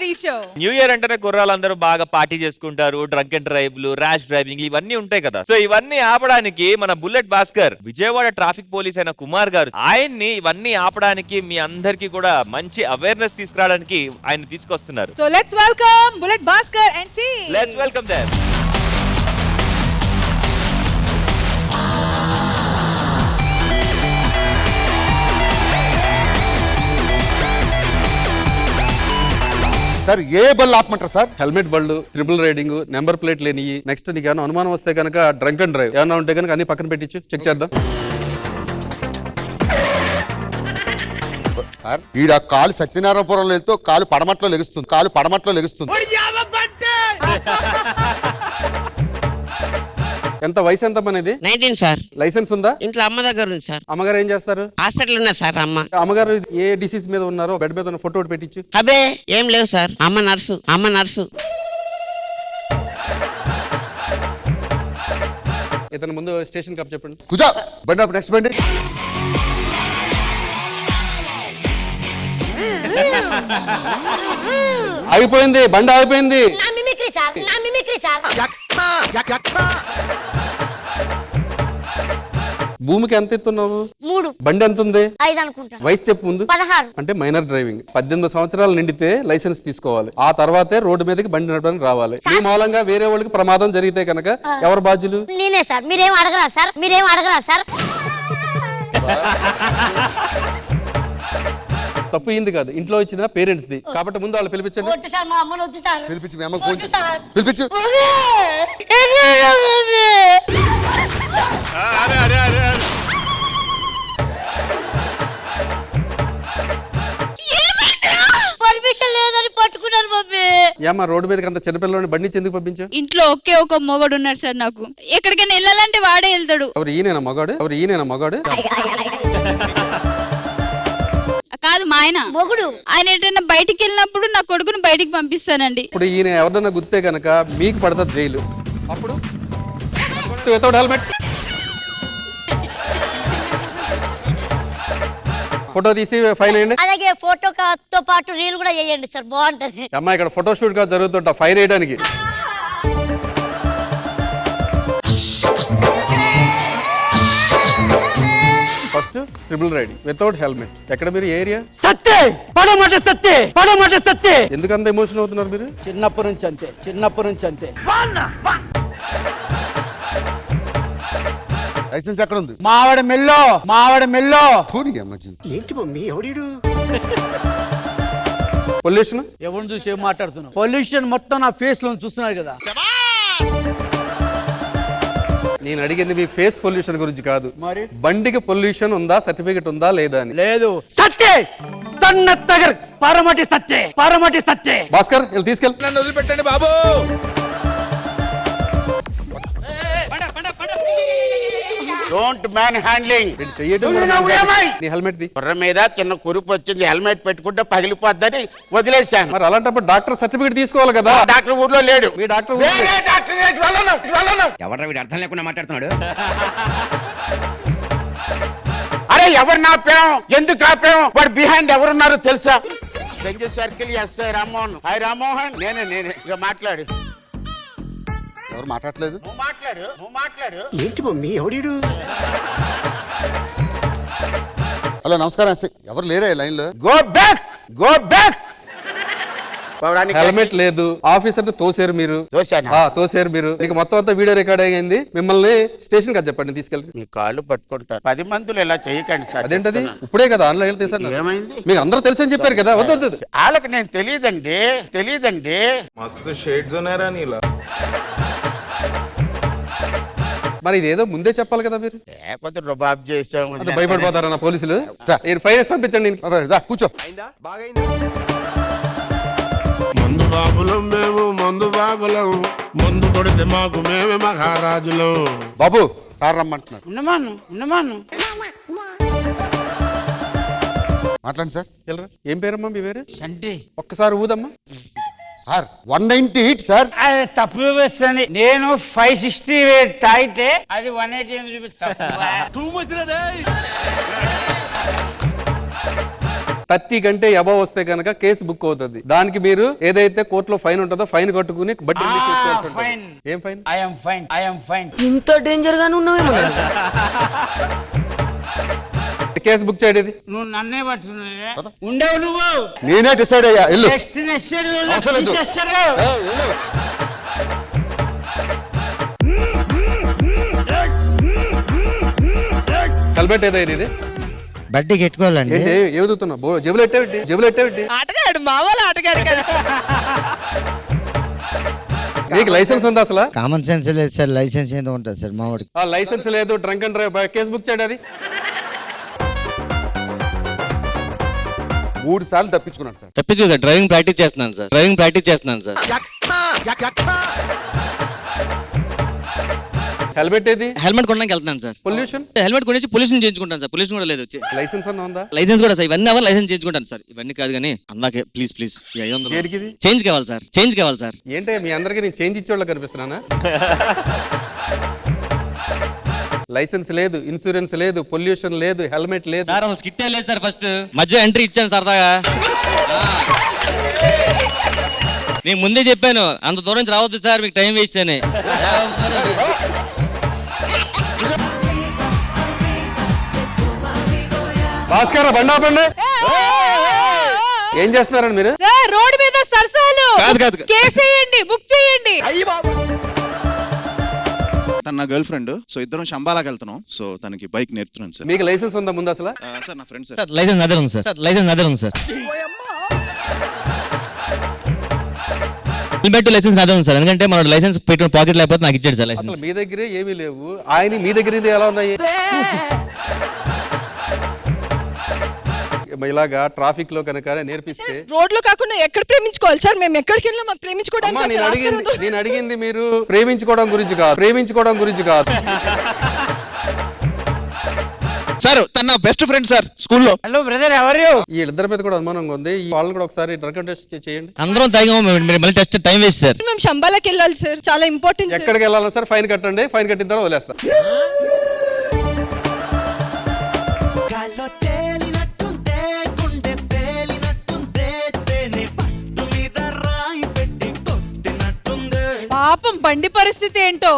TV show. New year అంటేనే కుర్రాళ్ళందరూ బాగా party చేసుకుంటారు, డ్రంక్ అండ్ డ్రైవ్లు, ర్యాష్ డ్రైవింగ్ ఇవన్నీ ఉంటాయి కదా. సో ఇవన్నీ ఆపడానికి మన bullet Bhaskar Vijayawada traffic police అయిన కుమార్ గారు ఆయన్ని ఇవన్నీ ఆపడానికి మీ అందరికీ కూడా మంచి అవేర్నెస్ తీసుకురావడానికి ఆయన తీసుకొస్తున్నారు. So let's welcome bullet Bhaskar and team. Let's welcome them. Sir ఏ బళ్ళు ఆపమంటారు సార్? హెల్మెట్ బళ్ళు, ట్రిపుల్ రైడింగ్, నెంబర్ ప్లేట్ లేని. నెక్స్ట్ నీకు ఏమైనా అనుమానం వస్తే కనుక డ్రంక్ అండ్ డ్రైవ్ ఏమైనా ఉంటే కనుక అన్ని పక్కన పెట్టించు, చెక్ చేద్దాం. సార్ ఈడ కాలు సత్యనారాయణపురంలో వెళ్తూ కాలు పడమట్లో లెగుస్తుంది. ఎంత వయసు ఎంత అనేది? 19 సార్. లైసెన్స్ ఉందా? ఇంట్లో అమ్మ దగ్గర ఉంది సార్. అమ్మగారు ఏం చేస్తారు? హాస్పిటల్ ఉన్నారు సార్. అమ్మగారు ఏ డిసీజ్ మీద ఉన్నారో బెడ్ మీద ఉన్న ఫోటో పెట్టించు. అబే ఏం లేవు సార్. అమ్మ నర్సు. ఇతను ముందు స్టేషన్ కప్ చెప్పండి. కుజా బండి ఆపు, నెక్స్ట్ బండి. ఆగిపోయింది, బండి ఆగిపోయింది. భూమికి ఎంత ఎత్తున్నావు? 3. బండి ఎంత ఉంది? 5 అనుకుంటా. వయసు చెప్పు ముందు. 16. అంటే మైనర్ డ్రైవింగ్. 18 సంవత్సరాలు నిండితే లైసెన్స్ తీసుకోవాలి. ఆ తర్వాతే రోడ్డు మీదకి బండి నడపడానికి రావాలి. ఈ మూలంగా వేరే వాళ్ళకి ప్రమాదం జరిగితే కనుక ఎవరు బాధ్యులు? నేనే సార్. మీరేం అడగరా సార్. తప్పు ఇంది కాదు, ఇంట్లో వచ్చిన పేరెంట్స్ ది. కాబట్టి ముందు వాళ్ళు పిలిపించండి. వద్దు సార్, మా అమ్మని వద్దు సార్. పిలిపించి మీ అమ్మకి ఫోన్ చేసి సార్. పిలిపించు. పర్మిషన్ లేదని పట్టుకున్నారు మమ్మీ. ఏమా రోడ్డు మీదకి అంత చిన్నపిల్లలని బండి నుంచి ఎందుకు పంపించావు? ఇంట్లో ఒకే ఒక మొగడు ఉన్నాడు సార్. నాకు ఎక్కడికైనా వెళ్ళాలంటే వాడే వెళ్తాడు. ఎవరు ఈయన మగాడు? కాదు మా ఆయన మొగుడు. ఆయన ఎటైనా బయటికి వెళ్ళినప్పుడు నా కొడుకుని బయటికి పంపిస్తానండి. ఇప్పుడు ఈయన ఎవరినైనా గుర్తే కనుక మీకు పడుతుంది జైలు. అప్పుడు వితౌట్ హెల్మెట్ ఫోటో తీసి ఫైన్ వేయండి. అలాగే ఫోటోతో పాటు రీల్ కూడా వేయండి సార్, బాగుంటది. అమ్మా ఇక్కడ ఫోటో షూట్ గా జరుగుతుంటా ఫైన్ వేయడానికి. First triple riding without helmet. ఎక్కడ మీరు ఏరియా? సత్తే పడమట సత్తే. ఎందుకంత ఎమోషన్ అవుతున్నారు మీరు? చిన్నప్పటి నుంచి అంతే. లైసెన్స్ ఎక్కడ ఉంది? మావడ మెల్లో. థోడి అమ్మ జీవితం. ఏంటి మమ్మీ ఎవడీడు? పొల్యూషన్ ఎవరిని చూసి ఏం మాట్లాడుతున్నావు? పొల్యూషన్ మొత్తం నా ఫేస్ లో చూస్తున్నారు కదా. నేను అడిగింది మీ ఫేస్ పొల్యూషన్ గురించి కాదు, మరి బండికి పొల్యూషన్ ఉందా, సర్టిఫికెట్ ఉందా లేదా అని. లేదు. సత్తే సన్నత్తగర్ పరమటి సత్తే. భాస్కర్ వీళ్ళు తీసుకెళ్ళి. నన్ను వదిలిపెట్టండి బాబు. Don't man handling. నీ హెల్మెట్ ది. బుర్ర మీద చిన్న కురుపు వచ్చింది, హెల్మెట్ పెట్టుకుంటే పగిలిపోద్దని వదిలేశాను. మరి అలాంటప్పుడు డాక్టర్ సర్టిఫికెట్ తీసుకోవాలి కదా. డాక్టర్ ఊర్లో లేడు. మీ డాక్టర్ ఎవరు వీడు అర్థం లేకుండా మాట్లాడుతున్నాడు? అరే ఎవరిని ఆపాం, ఎందుకు ఆపాం, వాడు బిహైండ్ ఎవరున్నారో తెలుసా? Benji circle SI Rammohan. Hi Rammohan. నేనే ఇక మాట్లాడు. ఎవరు మాట్లాడలేదు? నువ్వు మాట్లాడు. ఏంటి మమ్మీ ఎవడీడు? హలో నమస్కారం ఎస్ఐ. ఎవరు లేరా లైన్ లో? Go back. హెల్మెట్ లేదు, ఆఫీసర్ తోసారు మీరు. తోసారు మీరు. మీకు మొత్తం అంతా వీడియో రికార్డ్ అయ్యింది. మిమ్మల్ని స్టేషన్ కి చెప్పండి తీసుకెళ్ళి. మీ కాళ్ళు పట్టుకుంటారు. 10 మందులు ఇలా చేయకండి సార్. అదేంటది ఇప్పుడే కదా ఆన్లైన్ తీసారు. ఏమైంది? మీకు అందరూ తెలుసని చెప్పారు కదా. వద్దు వాళ్ళకి నేను తెలియదండి. మస్తు షేడ్స్ ఉన్నారా నీలా? మరి ఇదేదో ముందే చెప్పాలి కదా మీరు. లేకపోతే రుబాబ్ చేసాం. భయపడిపోతారా పోలీసులు? నేను ఫైన్ వేసి పంపించండి. కూర్చో. మందు బాబులం మేము, మందు కొడితే మాకు మేమే మహారాజులం. బాబు సార్ రమ్మంటున్నారు. ఉన్నమాను. మాట్లాడండి సార్. ఏం పేరమ్మా మీ పేరు? సంటి. ఒక్కసారి ఊదమ్మా. Sir 198 sir. అది తప్పు చూపిస్తుంది. నేను 560 తాగితే అది 180 చూపిస్తా. 30 కంటే అబవ్ వస్తే కనుక కేసు బుక్ అవుతుంది. దానికి మీరు ఏదైతే కోర్టులో ఫైన్ ఉంటుందో ఫైన్ కట్టుకుని బట్టి ఫైన్. ఏం ఫైన్? I'm fine. ఇంత డేంజర్ గానే ఉన్నావేమో. కేసు బుక్ చేయడేది నువ్వు నన్నే పట్టుకున్నా ఉండవు నువ్వు. నేనే డిసైడ్ అయ్యా. ఇల్లు నెక్స్ట్ అవసరం లేదు. హెల్మెట్ ఏదైనా ఇది బడ్డీకి ఎట్టుకోవాలండి. ఏంటి ఏదుతున్నా జేబులు ఎట్టేవిటి ఆటగాడు మా వాళ్ళు ఆటగాడు కదా. నీకు లైసెన్స్ ఉందా అసలు? కామన్ సెన్స్ లేదు సార్. లైసెన్స్ ఏదో ఉంటుంది సార్ మా వాడికి. ఆ లైసెన్స్ లేదు, drunk and drive, case book చేయండి. అది 3 సార్లు తప్పించుకున్నాడు సార్. తప్పించు సార్. డ్రైవింగ్ ప్రాక్టీస్ చేస్తున్నాను సార్. హెల్మెట్ ఏది? హెల్మెట్ కొనడానికి వెళ్తున్నాను సార్. పొల్యూషన్ హెల్మెట్ కొనేసి పొల్యూషన్ చేయించుకుంటాను సార్. పొల్యూషన్ కూడా లేదు. లైసెన్స్ అన్న ఉందా? లైసెన్స్ కూడా సార్. ఇవన్నీ అవ్వాలి, లైసెన్స్ చేయించుకుంటాను సార్. ఇవన్నీ కాదు కానీ అందాకే ప్లీజ్ 500 దేనికి ఇది? చేంజ్ కావాలి సార్. ఏంటి మీ అందరికి నేను చేంజ్ ఇచ్చేవాళ్ళ కనిపిస్తున్నానా? లైసెన్స్ లేదు, ఇన్సూరెన్స్ లేదు, పొల్యూషన్ లేదు, హెల్మెట్ లేదు సార్. అసలు స్కిట్టే లేదు సార్. ఫస్ట్ మధ్య ఎంట్రీ ఇచ్చాను సరదాగా. నేను ముందే చెప్పాను అంత దూరం నుంచి రావద్దు సార్, మీకు టైం వేస్ట్ అని. భాస్కర్ బండి. ఏం చేస్తున్నారండి మీరు? రోడ్డు మీద సరసాలు కాదు. కేసేయండి, బుక్ చేయండి. తన నా గర్ల్ ఫ్రెండ్. సో ఇద్దరం శంబాలాకి వెళ్తున్నాం. సో తనకి బైక్ నేర్పుతున్నాను సార్. మీకు లైసెన్స్ ఉందా ముందు అసలు? సార్ నా ఫ్రెండ్ సార్. సార్ లైసెన్స్ అదే ఉంది సార్. హెల్మెట్ లైసెన్స్ అదే ఉంది సార్. ఎందుకంటే మన లైసెన్స్ పెట్టుకుని పాకెట్ లేకపోతే నాకు ఇచ్చాడు సార్ లైసెన్స్. అసలు మీ దగ్గరే ఏమీ లేవు, ఆయన మీ దగ్గర ఇది ఎలా ఉన్నాయి? ఇలాగా ట్రాఫిక్ లో కనుక నేర్పిస్తే రోడ్ లో కాకుండా ఎక్కడ ప్రేమించుకోవాలి సార్? మేము ఎక్కడికి వెళ్ళినా మాకు ప్రేమించుకోవడానికి నేను అడిగింది మీరు ప్రేమించుకోవడం గురించి కాదు. సార్ తన నా బెస్ట్ ఫ్రెండ్ సార్ స్కూల్లో. హలో బ్రదర్, ఎవరు? ఈ ఇద్దరి మీద కూడా అనుమానంగా ఉంది. ఈ వాళ్ళని కూడా ఒకసారి డ్రగ్ టెస్ట్ చేయండి. అందరం తాగాము, మళ్ళీ టెస్ట్ టైం వేస్ట్ సార్. మేము శంబాలకి వెళ్ళాలి సార్, చాలా ఇంపార్టెంట్. ఎక్కడికి వెళ్ళాలి సార్? ఫైన్ కట్టండి. ఫైన్ కట్టిన తర్వాత వదిలేస్తా. పాపం బండి పరిస్థితి ఏంటో.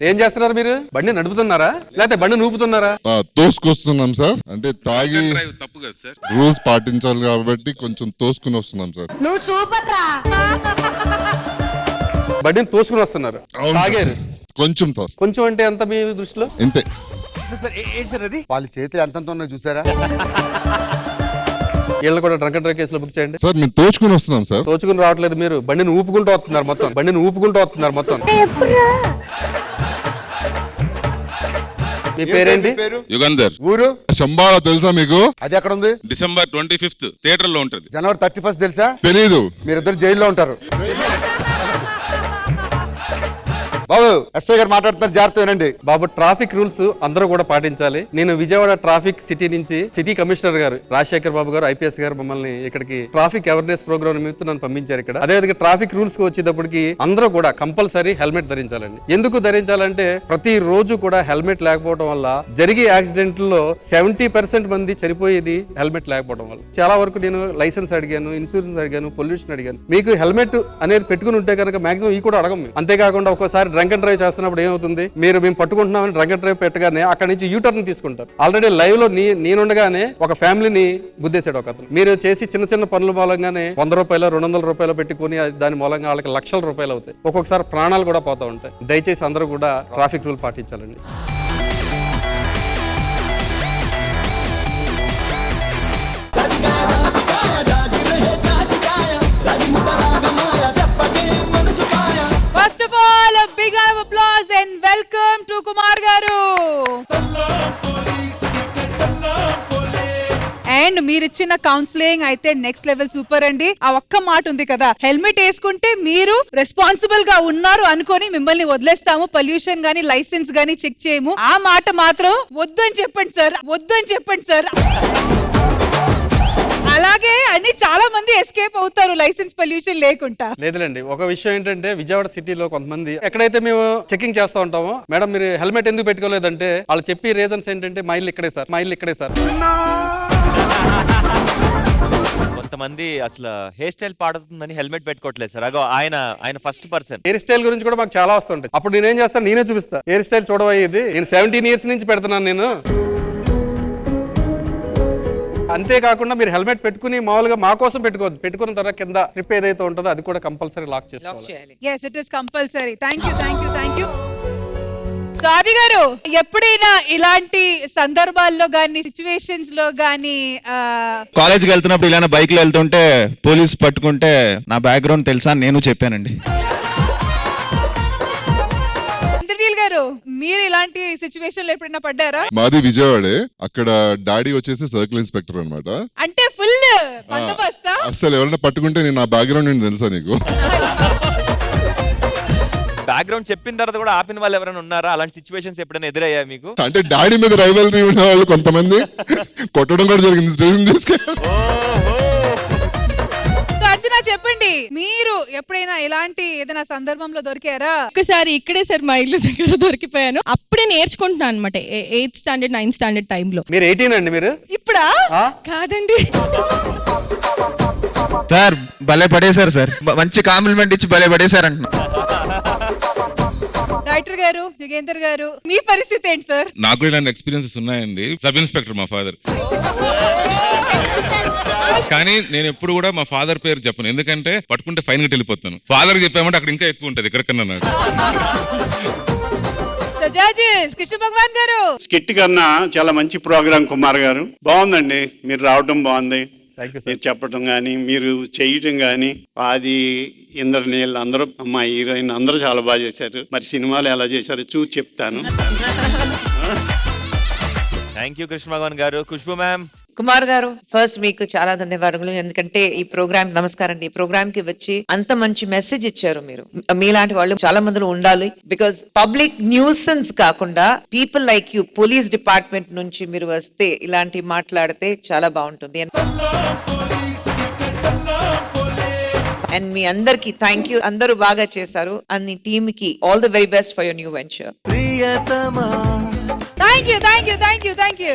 ఏం చేస్తున్నారు మీరు? బండి నడుపుతున్నారా లేకపోతే బండి నూపుతున్నారా? తోసుకొస్తున్నాం సార్. అంటే తాగి తప్పు కదా సార్, రూల్స్ పాటించాలి కాబట్టి కొంచెం తోసుకుని వస్తున్నాం సార్. నువ్వు సూపర్ రా. బండిని తోసుకుని వస్తున్నారు. తాగారు కొంచెం అంటే ఎంత మీ దృష్టిలో? ఇంతే. వాళ్ళ చేతులు ఎంతంత ఉన్నాయో చూసారా? వీళ్ళు కూడా డ్రంక్ అండ్ డ్రైవ్ కేసులో బుక్ చేయండి సార్. మేము తోచుకుని వస్తున్నాం సార్. తోచుకుని రావట్లేదు మీరు, బండిని ఊపుకుంటూ వస్తున్నారు మొత్తం. మీ పేరేంటి? యుగంధర్. ఊరు శంబాలా తెలుసా మీకు? అది ఎక్కడ ఉంది? December 25th థియేటర్ లో ఉంటది. January 31st తెలుసా? తెలీదు. మీరిద్దరు జైల్లో ఉంటారు. బాబు ఎస్ఐ గారు మాట్లాడుతున్నారు, జాగ్రత్త వినండి. బాబు ట్రాఫిక్ రూల్స్ అందరూ కూడా పాటించాలి. నేను విజయవాడ ట్రాఫిక్ సిటీ నుంచి సిటీ కమిషనర్ గారు రాజశేఖర్ బాబు గారు IPS గారు మమ్మల్ని ఇక్కడికి ట్రాఫిక్ అవేర్నెస్ ప్రోగ్రామ్ నిమిత్తం నన్ను పంపించారు. ఇక్కడ అదేవిధంగా ట్రాఫిక్ రూల్స్ కు వచ్చేటప్పటికి అందరూ కూడా కంపల్సరీ హెల్మెట్ ధరించాలండి. ఎందుకు ధరించాలంటే ప్రతి రోజు కూడా హెల్మెట్ లేకపోవడం వల్ల జరిగే యాక్సిడెంట్ లో 70% మంది చనిపోయేది హెల్మెట్ లేకపోవడం వల్ల. చాలా వరకు నేను లైసెన్స్ అడిగాను, ఇన్సూరెన్స్ అడిగాను, పొల్యూషన్ అడిగాను. మీకు హెల్మెట్ అనేది పెట్టుకుని ఉంటే కనుక మాక్సిమం ఈ కూడా అడగం. అంతేకాకుండా ఒక్కోసారి డ్రంక్ అండ్ డ్రైవ్ చేస్తున్నప్పుడు ఏమవుతుంది, మేము పట్టుకుంటున్నామని డ్రంక్ అండ్ డ్రైవ్ పెట్టగానే అక్కడ నుంచి యూటర్న్ తీసుకుంటారు. ఆల్రెడీ లైవ్ లో నేనుండగానే ఒక ఫ్యామిలీని గుద్దేశాడు ఒక అతను. మీరు చేసి చిన్న పనుల మూలంగానే 100 రూపాయలు 200 రూపాయలు పెట్టుకుని దాని మూలంగా వాళ్ళకి లక్షల రూపాయలు అవుతాయి. ఒక్కొక్కసారి ప్రాణాలు కూడా పోతూ ఉంటాయి. దయచేసి అందరూ కూడా ట్రాఫిక్ రూల్ పాటించాలండి. First of all big applause and welcome to Kumar garu. And మీరు ఇచ్చిన కౌన్సిలింగ్ అయితే నెక్స్ట్ లెవెల్ సూపర్ అండి. ఆ ఒక్క మాట ఉంది కదా, హెల్మెట్ వేసుకుంటే మీరు రెస్పాన్సిబుల్ గా ఉన్నారు అనుకొని మిమ్మల్ని వదిలేస్తాము, పొల్యూషన్ గానీ లైసెన్స్ గానీ చెక్ చేయము. ఆ మాట మాత్రం వద్దు అని చెప్పండి సార్. అలా అలాగే అని చాలా మంది ఎస్కేప్ అవుతారు లైసెన్స్ పొల్యూషన్ లేకుండా. లేదులేండి, ఒక విషయం ఏంటంటే విజయవాడ సిటీలో కొంతమంది ఎక్కడైతే మేము చెకింగ్ చేస్తా ఉంటామో, మేడం మీరు హెల్మెట్ ఎందుకు పెట్టుకోలేదంటే వాళ్ళు చెప్పి రీజన్స్ ఏంటంటే మా ఇల్లు ఇక్కడే సార్, మా ఇల్లు ఇక్కడే సార్. కొంతమంది అసలు హెయిర్ స్టైల్ పాడుతుందని హెల్మెట్ పెట్టుకోవట్లేదు సార్. అగో ఆయన ఫస్ట్ పర్సన్. హెయిర్ స్టైల్ గురించి కూడా మాకు చాలా వస్తుంటాయి. అప్పుడు నేనేం చేస్తాను, నేనే చూపిస్తా హెయిర్ స్టైల్ చూడవయ్యేది. నేను 17 years నుంచి పెడుతున్నాను నేను. అంతేకాకుండా మీరు హెల్మెట్ పెట్టుకుని మామూలుగా మా కోసం పెట్టుకోవద్దు, పెట్టుకున్న తర్వాత కింద ట్రిప్ ఏదైతే ఉంటుందో అది కూడా కంపల్సరీ లాక్ చేసుకోవాలి. yes it is compulsory. thank you. సాది గారు, ఎప్పుడైనా ఇలాంటి సందర్భాల్లో గానీ సిచ్యువేషన్స్ లో గానీ కాలేజ్కి వెళ్తున్నప్పుడు ఇలానే బైక్ లో వెళ్తుంటే పోలీస్ పట్టుకుంటే నా బ్యాక్గ్రౌండ్ తెలుసా నేను చెప్పానండి. ఇంద్రనీల్ గారు, మీరు ఇలాంటి సిచ్యువేషన్ లో ఎప్పుడైనా పడ్డారా? మాది విజయవాడే. అక్కడ డాడీ వచ్చేసి సర్కిల్ ఇన్స్పెక్టర్ అన్నమాట. అంటే ఫుల్ బందోబస్తా? అసలు ఎవరైనా పట్టుకుంటే నేను నా బ్యాక్గ్రౌండ్ ఏంటి తెలుసా నీకు? బ్యాక్గ్రౌండ్ చెప్పిన తర్వాత కూడా ఆపిన వాళ్ళు ఎవరైనా ఉన్నారా? అలాంటి సిచ్యువేషన్స్ ఎప్పుడైనా ఎదురయ్యా మీకు? అంటే డాడీ మీద రైవల్రీ ఉన్న వాళ్ళు కొంతమంది కొట్టడం కూడా జరిగింది స్టేషన్ తీసుకెళ్ళి. అర్చన చెప్పండి, మీరు ఎప్పుడైనా ఇలాంటి ఏదైనా సందర్భంలో దొరికారా? ఒకసారి ఇక్కడే సార్ మా ఇల్లు దగ్గర దొరికిపోయాను. అప్పుడే నేర్చుకుంటున్నాను అనమాట, 8th standard 9th standard టైంలో. మీరు 18 అండి మీరు? ఇప్పుడా? కాదండి సార్ భలే పడేశారు సార్, మంచి కాంప్లిమెంట్ ఇచ్చి భలే పడేశారు అంటున్నా. డైరెక్టర్ గారు, యుగేందర్ గారు, మీ పరిస్థితి ఏంటి సార్? నాకు కూడా ఇలాంటి ఎక్స్పీరియన్సెస్ ఉన్నాయండి. సబ్ ఇన్స్పెక్టర్ మా ఫాదర్. కానీ నేను ఎప్పుడు కూడా మా ఫాదర్ పేరు చెప్పను, ఎందుకంటే పట్టుకుంటే ఫైన్ గా వెళ్ళిపోతాను. ఫాదర్ చెప్పామంటే అక్కడ ఇంకా ఎక్కువ ఉంటది ఎక్కడికన్నా నాకు. కృష్ణ భగవాన్ గారు, స్కిట్ కన్నా చాలా మంచి ప్రోగ్రామ్ కుమార్ గారు. బాగుందండి, మీరు రావడం బాగుంది, మీరు చెప్పడం కానీ మీరు చేయటం కానీ. అది ఇంద్రనీల్ అందరూ, మా హీరోయిన్ అందరూ చాలా బాగా చేశారు. మరి సినిమాలు ఎలా చేశారో చూసి చెప్తాను. థ్యాంక్ యూ కృష్ణ భగవాన్ గారు. ఖుష్బు మ్యామ్. కుమార్ గారు, ఫస్ట్ మీకు చాలా ధన్యవాదాలు. ఎందుకంటే ఈ ప్రోగ్రామ్, నమస్కారం అండి, ఈ ప్రోగ్రామ్ కి వచ్చి అంత మంచి మెసేజ్ ఇచ్చారు. మీరు మీలాంటి వాళ్ళు చాలా మందిలో ఉండాలి. బికాస్ పబ్లిక్ న్యూసెన్స్ కాకుండా people like you, police department నుంచి మీరు వస్తే ఇలాంటి మాట్లాడితే చాలా బాగుంటుంది. అండ్ మీ అందరికి థ్యాంక్ యూ, అందరూ బాగా చేశారు. అన్ని టీమ్ కి all the very best for your new venture. Thank you.